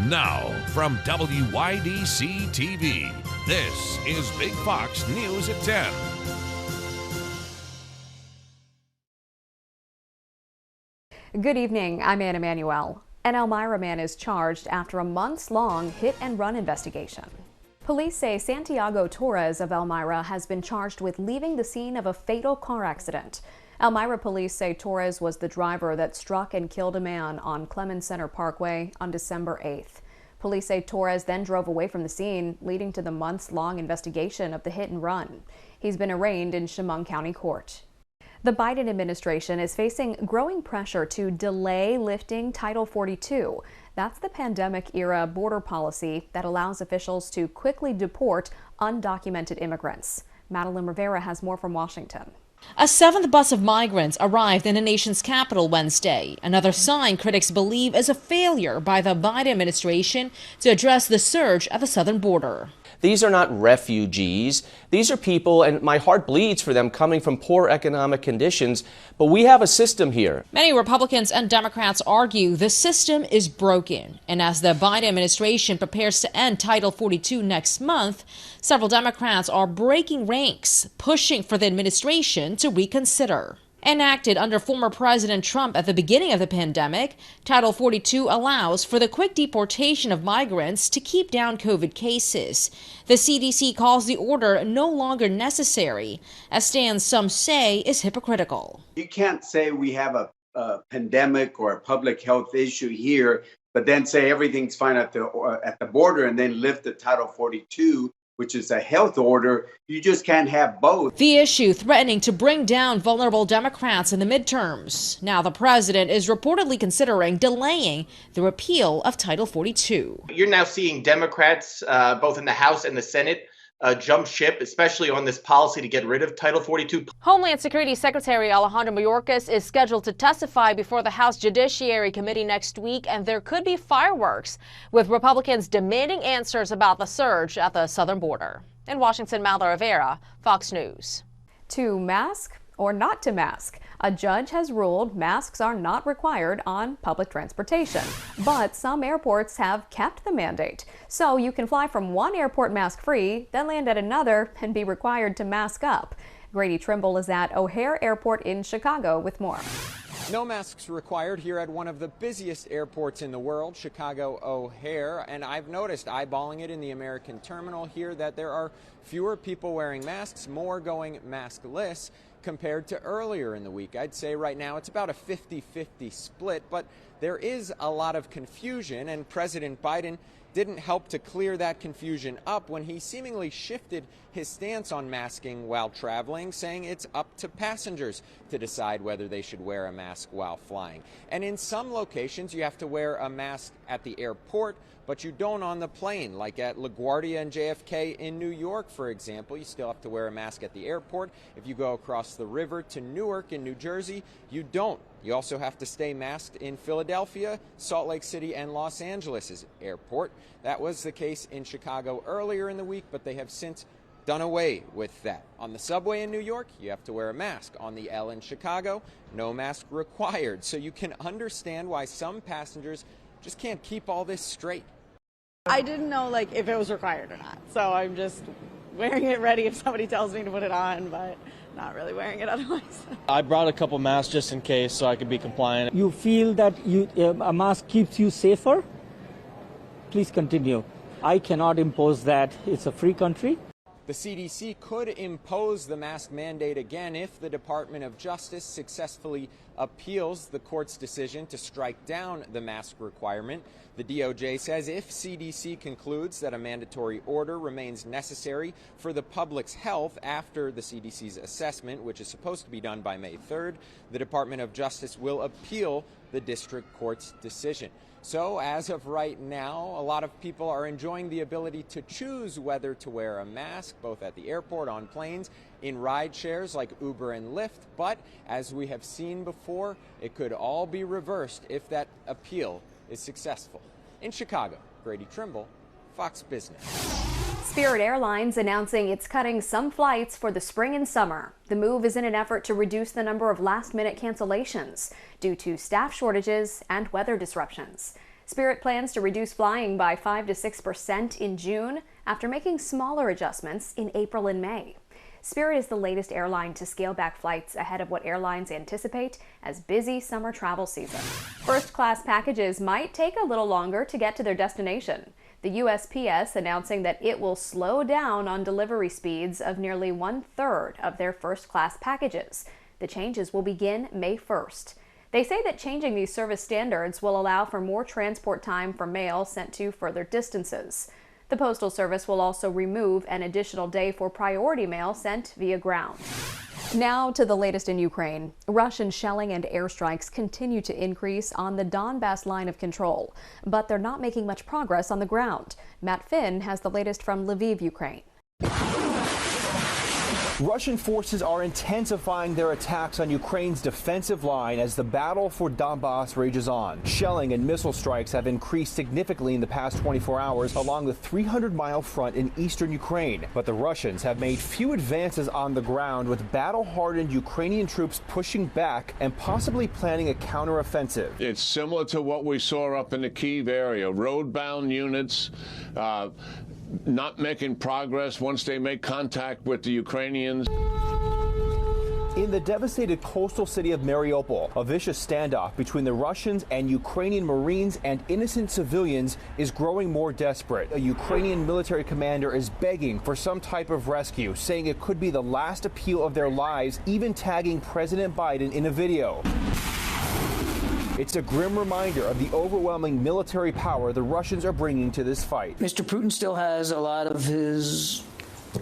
Now, from WYDC TV, this is Big Fox News at 10. Good evening, I'm Anna Manuel. An Elmira man is charged after a months-long hit-and-run investigation. Police say Santiago Torres of Elmira has been charged with leaving the scene of a fatal car accident. Elmira police say Torres was the driver that struck and killed a man on Clemens Center Parkway on December 8th. Police say Torres then drove away from the scene, leading to the months-long investigation of the hit-and-run. He's been arraigned in Chemung County Court. The Biden administration is facing growing pressure to delay lifting Title 42. That's the pandemic-era border policy that allows officials to quickly deport undocumented immigrants. Madeline Rivera has more from Washington. A seventh bus of migrants arrived in the nation's capital Wednesday, another sign critics believe is a failure by the Biden administration to address the surge at the southern border. These are not refugees. These are people, and my heart bleeds for them, coming from poor economic conditions. But we have a system here. Many Republicans and Democrats argue the system is broken. And as the Biden administration prepares to end Title 42 next month, several Democrats are breaking ranks, pushing for the administration to reconsider. Enacted under former President Trump at the beginning of the pandemic, Title 42 allows for the quick deportation of migrants to keep down COVID cases. The CDC calls the order no longer necessary, a stance some say is hypocritical. You can't say we have a pandemic or a public health issue here, but then say everything's fine at the border and then lift the Title 42. Which is a health order. You just can't have both. The issue threatening to bring down vulnerable Democrats in the midterms. Now the president is reportedly considering delaying the repeal of Title 42. You're now seeing Democrats, both in the House and the Senate, jump ship, especially on this policy to get rid of Title 42. Homeland Security Secretary Alejandro Mayorkas is scheduled to testify before the House Judiciary Committee next week, and there could be fireworks, with Republicans demanding answers about the surge at the southern border. In Washington, Madeline Rivera, Fox News. To mask or not to mask? A judge has ruled masks are not required on public transportation, but some airports have kept the mandate. So you can fly from one airport mask-free, then land at another and be required to mask up. Grady Trimble is at O'Hare Airport in Chicago with more. No masks required here at one of the busiest airports in the world, Chicago O'Hare, and I've noticed, eyeballing it in the American terminal here, that there are fewer people wearing masks, more going maskless compared to earlier in the week. I'd say right now it's about a 50-50 split, but there is a lot of confusion, and President Biden didn't help to clear that confusion up when he seemingly shifted his stance on masking while traveling, saying it's up to passengers to decide whether they should wear a mask while flying. And in some locations, you have to wear a mask at the airport, but you don't on the plane, like at LaGuardia and JFK in New York, for example. You still have to wear a mask at the airport. If you go across the river to Newark in New Jersey, you don't. You also have to stay masked in Philadelphia, Salt Lake City, and Los Angeles' airport. That was the case in Chicago earlier in the week, but they have since done away with that. On the subway in New York, you have to wear a mask. On the L in Chicago, no mask required. So you can understand why some passengers just can't keep all this straight. I didn't know if it was required or not, so I'm just wearing it ready if somebody tells me to put it on, but not really wearing it otherwise. I brought a couple masks just in case so I could be compliant. You feel that a mask keeps you safer? Please continue. I cannot impose that. It's a free country. The CDC could impose the mask mandate again if the Department of Justice successfully appeals the court's decision to strike down the mask requirement. The DOJ says if CDC concludes that a mandatory order remains necessary for the public's health after the CDC's assessment, which is supposed to be done by May 3rd, the Department of Justice will appeal the district court's decision. So as of right now, a lot of people are enjoying the ability to choose whether to wear a mask, both at the airport, on planes, in ride shares like Uber and Lyft. But as we have seen before, it could all be reversed if that appeal is successful. In Chicago, Grady Trimble, Fox Business. Spirit Airlines announcing it's cutting some flights for the spring and summer. The move is in an effort to reduce the number of last-minute cancellations due to staff shortages and weather disruptions. Spirit plans to reduce flying by 5 to 6% in June after making smaller adjustments in April and May. Spirit is the latest airline to scale back flights ahead of what airlines anticipate as busy summer travel season. First-class packages might take a little longer to get to their destination. The USPS announcing that it will slow down on delivery speeds of nearly 1/3 of their first-class packages. The changes will begin May 1st. They say that changing these service standards will allow for more transport time for mail sent to further distances. The Postal Service will also remove an additional day for priority mail sent via ground. Now to the latest in Ukraine. Russian shelling and airstrikes continue to increase on the Donbas line of control, but they're not making much progress on the ground. Matt Finn has the latest from Lviv, Ukraine. Russian forces are intensifying their attacks on Ukraine's defensive line as the battle for Donbas rages on. Shelling and missile strikes have increased significantly in the past 24 hours along the 300-mile front in eastern Ukraine. But the Russians have made few advances on the ground, with battle-hardened Ukrainian troops pushing back and possibly planning a counteroffensive. It's similar to what we saw up in the Kyiv area. Road-bound units not making progress once they make contact with the Ukrainians. In the devastated coastal city of Mariupol, a vicious standoff between the Russians and Ukrainian Marines and innocent civilians is growing more desperate. A Ukrainian military commander is begging for some type of rescue, saying it could be the last appeal of their lives, even tagging President Biden in a video. It's a grim reminder of the overwhelming military power the Russians are bringing to this fight. Mr. Putin still has a lot of his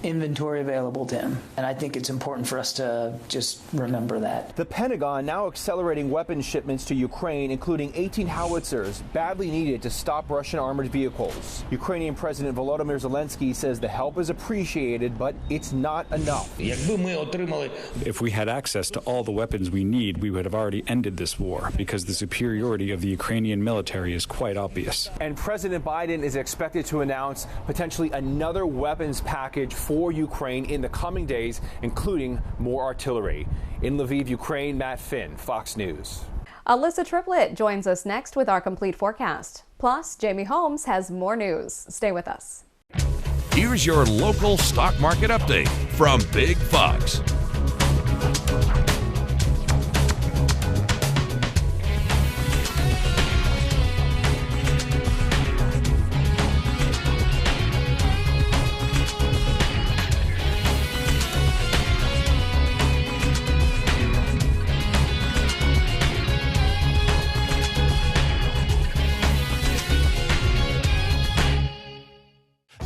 inventory available to him, and I think it's important for us to just remember that. The Pentagon now accelerating weapons shipments to Ukraine, including 18 howitzers badly needed to stop Russian armored vehicles. Ukrainian President Volodymyr Zelensky says the help is appreciated, but it's not enough. If we had access to all the weapons we need, we would have already ended this war, because the superiority of the Ukrainian military is quite obvious. And President Biden is expected to announce potentially another weapons package for Ukraine in the coming days, including more artillery. In Lviv, Ukraine, Matt Finn, Fox News. Alyssa Triplett joins us next with our complete forecast. Plus, Jamie Holmes has more news. Stay with us. Here's your local stock market update from Big Fox.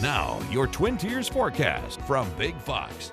Now, your Twin Tiers forecast from Big Fox.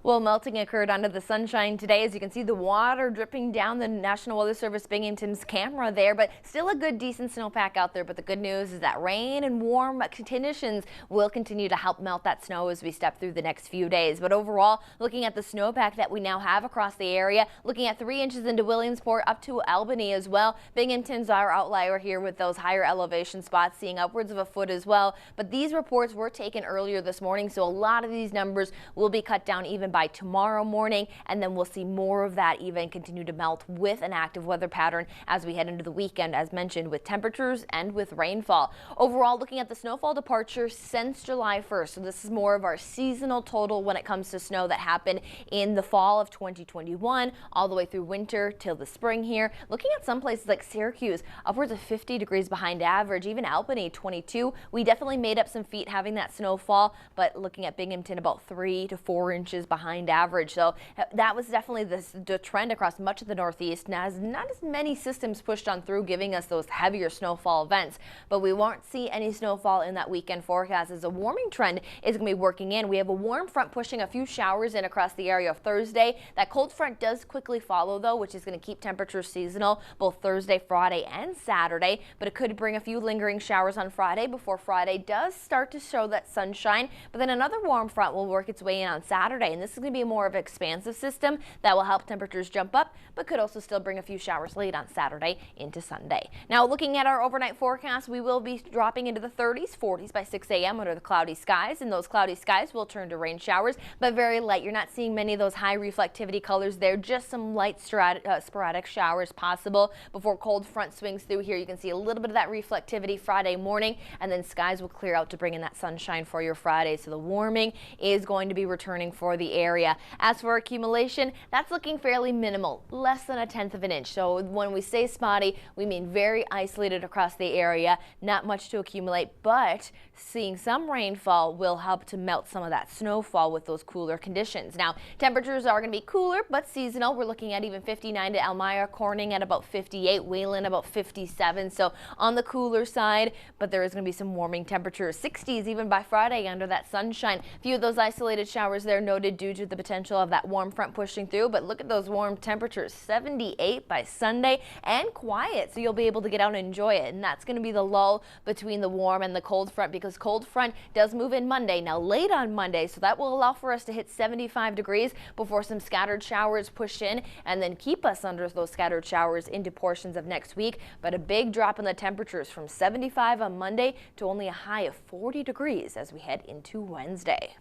Well, melting occurred under the sunshine today. As you can see, the water dripping down the National Weather Service Binghamton's camera there, but still a good, decent snowpack out there. But the good news is that rain and warm conditions will continue to help melt that snow as we step through the next few days. But overall, looking at the snowpack that we now have across the area, looking at 3 inches into Williamsport up to Albany as well. Binghamton's our outlier here with those higher elevation spots, seeing upwards of a foot as well. But these reports were taken earlier this morning, so a lot of these numbers will be cut down even by tomorrow morning, and then we'll see more of that even continue to melt with an active weather pattern as we head into the weekend, as mentioned, with temperatures and with rainfall. Overall, looking at the snowfall departure since July 1st, so this is more of our seasonal total when it comes to snow that happened in the fall of 2021 all the way through winter till the spring here. Looking at some places like Syracuse, upwards of 50 degrees behind average, even Albany 22. We definitely made up some feet having that snowfall, but looking at Binghamton, about 3 to 4 inches behind average. So that was definitely the trend across much of the Northeast. Now, not as many systems pushed on through, giving us those heavier snowfall events, but we won't see any snowfall in that weekend forecast as a warming trend is going to be working in. We have a warm front pushing a few showers in across the area of Thursday. That cold front does quickly follow, though, which is going to keep temperatures seasonal both Thursday, Friday, and Saturday, but it could bring a few lingering showers on Friday before Friday does start to show that sunshine. But then another warm front will work its way in on Saturday, and this this is going to be more of an expansive system that will help temperatures jump up, but could also still bring a few showers late on Saturday into Sunday. Now, looking at our overnight forecast, we will be dropping into the 30s, 40s by 6 a.m. under the cloudy skies, and those cloudy skies will turn to rain showers, but very light. You're not seeing many of those high reflectivity colors there, just some light sporadic showers possible before cold front swings through here. You can see a little bit of that reflectivity Friday morning, and then skies will clear out to bring in that sunshine for your Friday. So the warming is going to be returning for the area. As for accumulation, that's looking fairly minimal, less than 1/10 of an inch. So when we say spotty, we mean very isolated across the area, not much to accumulate, but seeing some rainfall will help to melt some of that snowfall with those cooler conditions. Now, temperatures are going to be cooler, but seasonal. We're looking at even 59 to Elmira, Corning at about 58, Wayland about 57. So on the cooler side, but there is going to be some warming temperatures, 60s even by Friday under that sunshine. A few of those isolated showers there noted due to the potential of that warm front pushing through, but look at those warm temperatures, 78 by Sunday, and quiet, so you'll be able to get out and enjoy it. And that's going to be the lull between the warm and the cold front, because cold front does move in Monday, now late on Monday, so that will allow for us to hit 75 degrees before some scattered showers push in and then keep us under those scattered showers into portions of next week. But a big drop in the temperatures from 75 on Monday to only a high of 40 degrees as we head into Wednesday.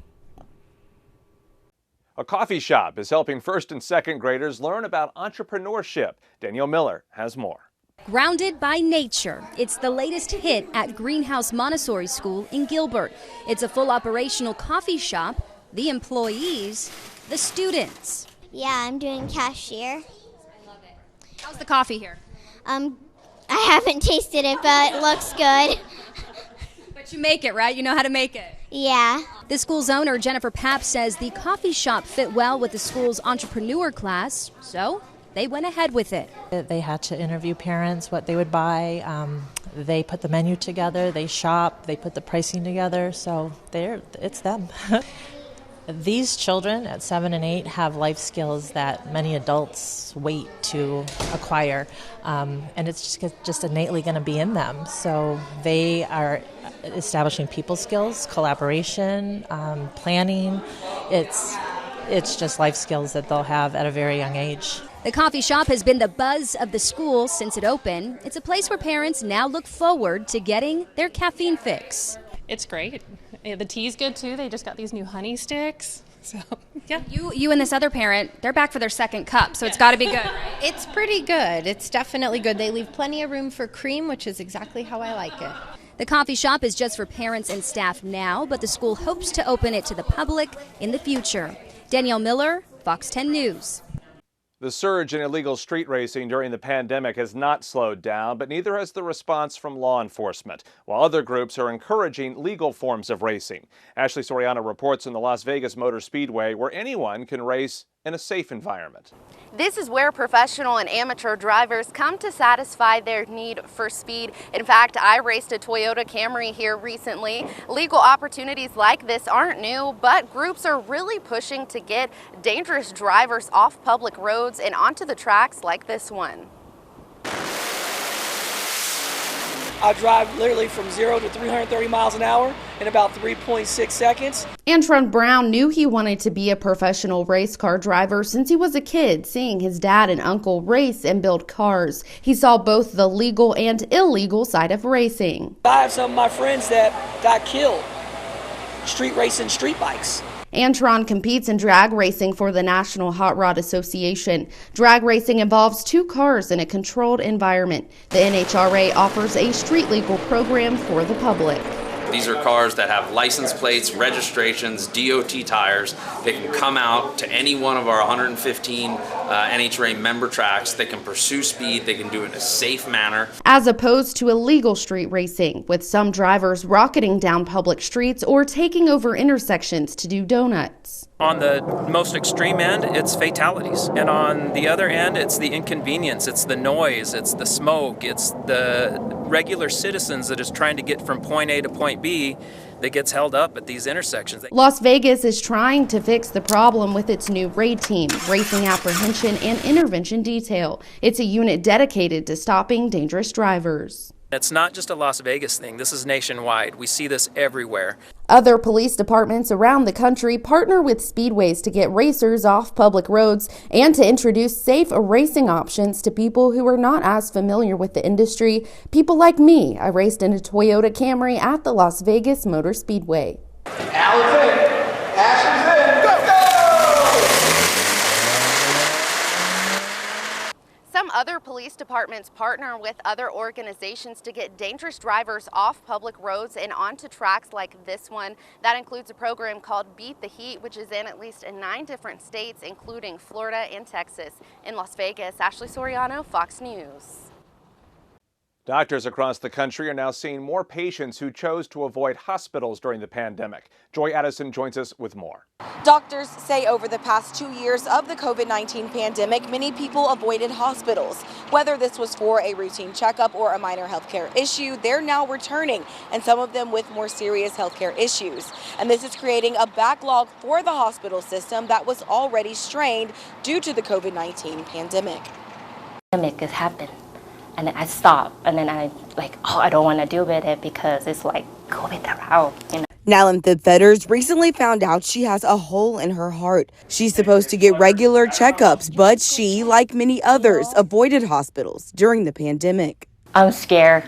A coffee shop is helping first and second graders learn about entrepreneurship. Danielle Miller has more. Grounded by nature, it's the latest hit at Greenhouse Montessori School in Gilbert. It's a full operational coffee shop, the employees, the students. Yeah, I'm doing cashier. I love it. How's the coffee here? I haven't tasted it, but it looks good. But you make it, right? You know how to make it. Yeah. The school's owner, Jennifer Papp, says the coffee shop fit well with the school's entrepreneur class, so they went ahead with it. They had to interview parents, what they would buy. They put the menu together, they shop, they put the pricing together, so it's them. These children at 7 and 8 have life skills that many adults wait to acquire, and it's just innately going to be in them. So they are establishing people skills, collaboration, planning. It's just life skills that they'll have at a very young age. The coffee shop has been the buzz of the school since it opened. It's a place where parents now look forward to getting their caffeine fix. It's great. The tea's good too. They just got these new honey sticks. So, yeah. You and this other parent, they're back for their second cup, so it's got to be good, right? It's pretty good. It's definitely good. They leave plenty of room for cream, which is exactly how I like it. The coffee shop is just for parents and staff now, but the school hopes to open it to the public in the future. Danielle Miller, Fox 10 News. The surge in illegal street racing during the pandemic has not slowed down, but neither has the response from law enforcement, while other groups are encouraging legal forms of racing. Ashley Soriano reports in the Las Vegas Motor Speedway, where anyone can race in a safe environment. This is where professional and amateur drivers come to satisfy their need for speed. In fact, I raced a Toyota Camry here recently. Legal opportunities like this aren't new, but groups are really pushing to get dangerous drivers off public roads and onto the tracks like this one. I drive literally from 0 to 330 miles an hour in about 3.6 seconds. Antron Brown knew he wanted to be a professional race car driver since he was a kid, seeing his dad and uncle race and build cars. He saw both the legal and illegal side of racing. I have some of my friends that got killed street racing street bikes. Antron competes in drag racing for the National Hot Rod Association. Drag racing involves 2 cars in a controlled environment. The NHRA offers a street legal program for the public. These are cars that have license plates, registrations, DOT tires. They can come out to any one of our 115 NHRA member tracks. They can pursue speed. They can do it in a safe manner. As opposed to illegal street racing, with some drivers rocketing down public streets or taking over intersections to do donuts. On the most extreme end, it's fatalities. And on the other end, it's the inconvenience, it's the noise, it's the smoke, it's the regular citizens that is trying to get from point A to point B that gets held up at these intersections. Las Vegas is trying to fix the problem with its new RAID team, Racing Apprehension and Intervention Detail. It's a unit dedicated to stopping dangerous drivers. It's not just a Las Vegas thing. This is nationwide. We see this everywhere. Other police departments around the country partner with speedways to get racers off public roads and to introduce safe racing options to people who are not as familiar with the industry. People like me. I raced in a Toyota Camry at the Las Vegas Motor Speedway. Some other police departments partner with other organizations to get dangerous drivers off public roads and onto tracks like this one. That includes a program called Beat the Heat, which is in at least 9 different states, including Florida and Texas. In Las Vegas, Ashley Soriano, Fox News. Doctors across the country are now seeing more patients who chose to avoid hospitals during the pandemic. Joy Addison joins us with more. Doctors say over the past 2 years of the COVID-19 pandemic, many people avoided hospitals. Whether this was for a routine checkup or a minor healthcare issue, they're now returning, and some of them with more serious healthcare issues. And this is creating a backlog for the hospital system that was already strained due to the COVID-19 pandemic. Pandemic has happened. And then I stopped, and then I I don't want to deal with it because it's like COVID around, you know. Nalantha Fetters recently found out she has a hole in her heart. She's supposed to get regular checkups, but she, like many others, avoided hospitals during the pandemic. I'm scared.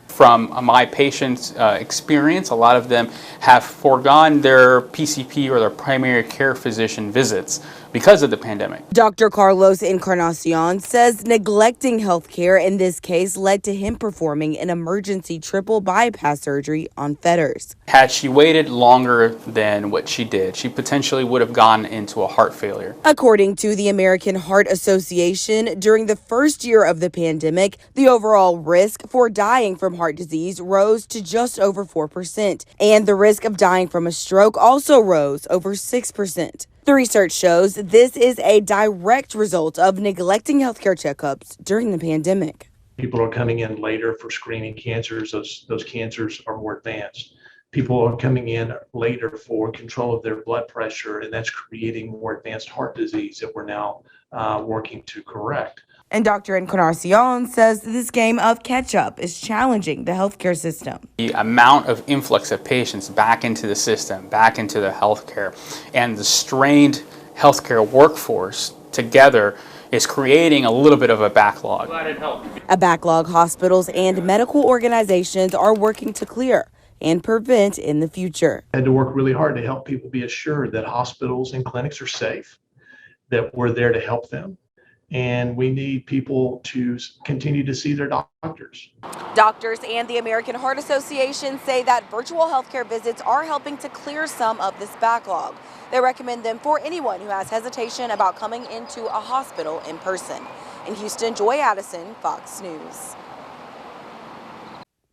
From my patients' experience, a lot of them have foregone their PCP or their primary care physician visits because of the pandemic. Dr. Carlos Encarnacion says neglecting health care in this case led to him performing an emergency triple bypass surgery on Fetters. Had she waited longer than what she did, she potentially would have gone into a heart failure. According to the American Heart Association, during the first year of the pandemic, the overall risk for dying from heart disease rose to just over 4%, and the risk of dying from a stroke also rose over 6%. The research shows this is a direct result of neglecting healthcare checkups during the pandemic. People are coming in later for screening cancers. Those cancers are more advanced. People are coming in later for control of their blood pressure, and that's creating more advanced heart disease that we're now working to correct. And Dr. Encarnacion says this game of catch-up is challenging the healthcare system. The amount of influx of patients back into the system, back into the healthcare, and the strained healthcare workforce together is creating a little bit of a backlog. A backlog hospitals and medical organizations are working to clear and prevent in the future. I had to work really hard to help people be assured that hospitals and clinics are safe, that we're there to help them. And we need people to continue to see their doctors. Doctors and the American Heart Association say that virtual healthcare visits are helping to clear some of this backlog. They recommend them for anyone who has hesitation about coming into a hospital in person. In Houston, Joy Addison, Fox News.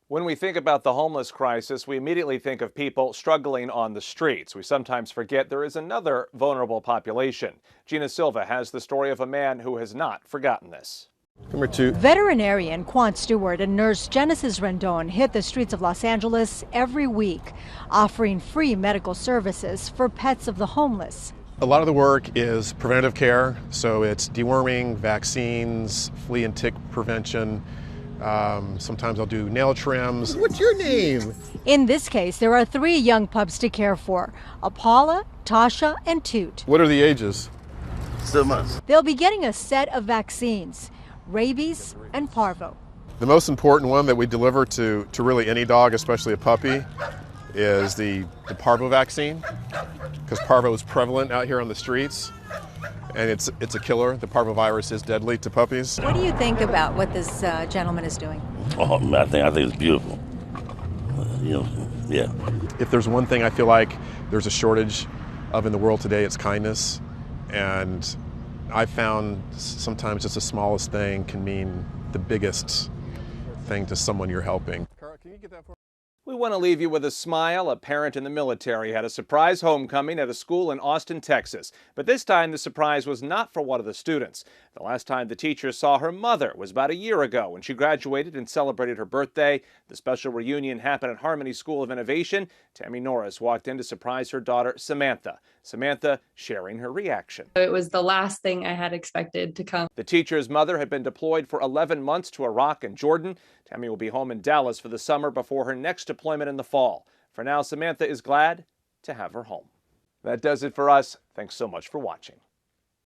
When we think about the homeless crisis, we immediately think of people struggling on the streets. We sometimes forget there is another vulnerable population. Gina Silva has the story of a man who has not forgotten this. Number 2. Veterinarian Quan Stewart and nurse Genesis Rendon hit the streets of Los Angeles every week, offering free medical services for pets of the homeless. A lot of the work is preventative care, so it's deworming, vaccines, flea and tick prevention. Sometimes I'll do nail trims. What's your name? In this case, there are 3 young pups to care for, Apala, Tasha, and Toot. What are the ages? 7 months. They'll be getting a set of vaccines, rabies and parvo. The most important one that we deliver to really any dog, especially a puppy, is the parvo vaccine, because parvo is prevalent out here on the streets. And it's a killer. The parvovirus is deadly to puppies. What do you think about what this gentleman is doing? Oh, I think it's beautiful. Yeah. If there's one thing I feel like there's a shortage of in the world today, it's kindness. And I found sometimes just the smallest thing can mean the biggest thing to someone you're helping. Can you get that for me? We want to leave you with a smile. A parent in the military had a surprise homecoming at a school in Austin, Texas. But this time the surprise was not for one of the students. The last time the teacher saw her mother was about a year ago when she graduated and celebrated her birthday. The special reunion happened at Harmony School of Innovation. Tammy Norris walked in to surprise her daughter, Samantha. Samantha sharing her reaction. It was the last thing I had expected to come. The teacher's mother had been deployed for 11 months to Iraq and Jordan. Tammy will be home in Dallas for the summer before her next deployment in the fall. For now, Samantha is glad to have her home. That does it for us. Thanks so much for watching.